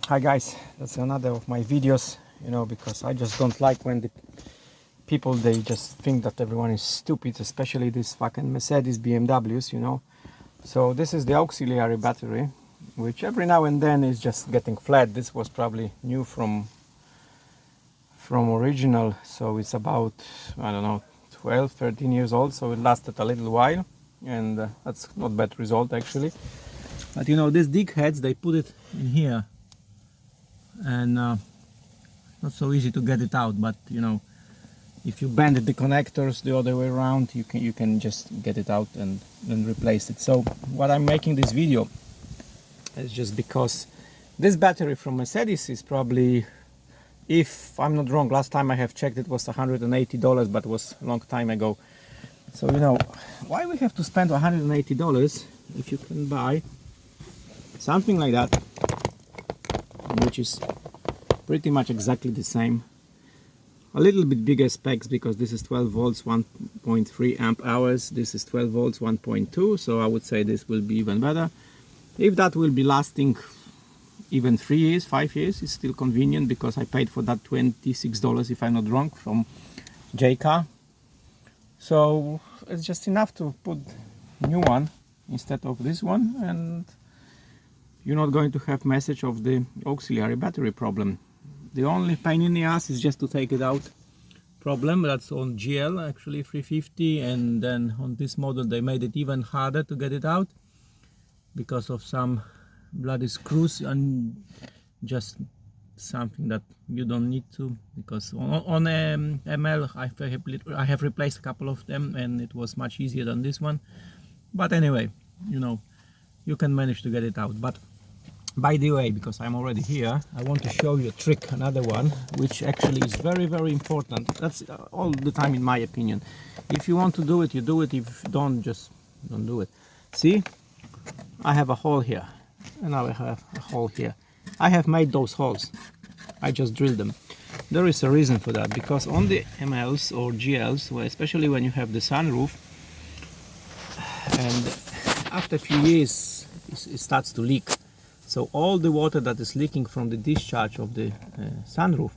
Hi guys, that's another of my videos, because I just don't like when the people, they just think that everyone is stupid, especially these fucking Mercedes BMWs. So this is the auxiliary battery, which every now and then is just getting flat. This was probably new from original, so it's about, I don't know, 12-13 years old, so it lasted a little while, and that's not bad result actually. But these dig heads, they put it in here, and not so easy to get it out, but if you bend the connectors the other way around, you can just get it out and then replace it. So what I'm making this video is just because this battery from Mercedes is probably, if I'm not wrong, last time I have checked it was $180, but it was a long time ago. So why we have to spend $180 if you can buy something like that, which is pretty much exactly the same, a little bit bigger specs, because this is 12 volts 1.3 amp hours, this is 12 volts 1.2, so I would say this will be even better. If that will be lasting even 3 years, 5 years, it's still convenient, because I paid for that $26, if I'm not wrong, from JCar. So it's just enough to put new one instead of this one, and you're not going to have message of the auxiliary battery problem. The only pain in the ass is just to take it out problem. That's on GL actually 350, and then on this model they made it even harder to get it out because of some bloody screws, and just something that you don't need to, because on ML I have replaced a couple of them and it was much easier than this one. But anyway, you can manage to get it out. But by the way, because I'm already here, I want to show you a trick, another one, which actually is very, very important. That's all the time, in my opinion. If you want to do it, you do it. If you don't, just don't do it. See, I have a hole here, and now I have a hole here. I have made those holes. I just drilled them. There is a reason for that, because on the MLs or GLs, especially when you have the sunroof, and after a few years it starts to leak. So all the water that is leaking from the discharge of the sunroof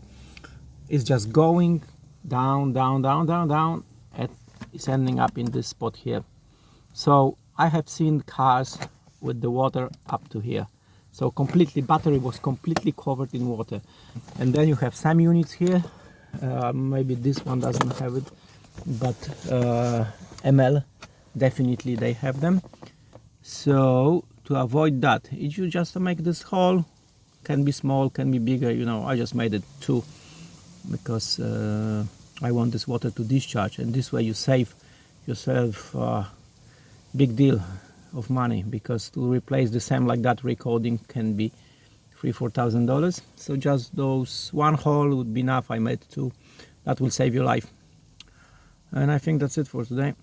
is just going down, down, down, down, down, and it's ending up in this spot here. So I have seen cars with the water up to here. So completely, battery was completely covered in water. And then you have some units here, maybe this one doesn't have it, but ML, definitely they have them. So to avoid that, if you just make this hole, can be small, can be bigger, I just made it 2, because I want this water to discharge, and this way you save yourself a big deal of money, because to replace the same like that recording can be $3,000-4,000. So just those one hole would be enough. I made 2. That will save your life. And I think that's it for today.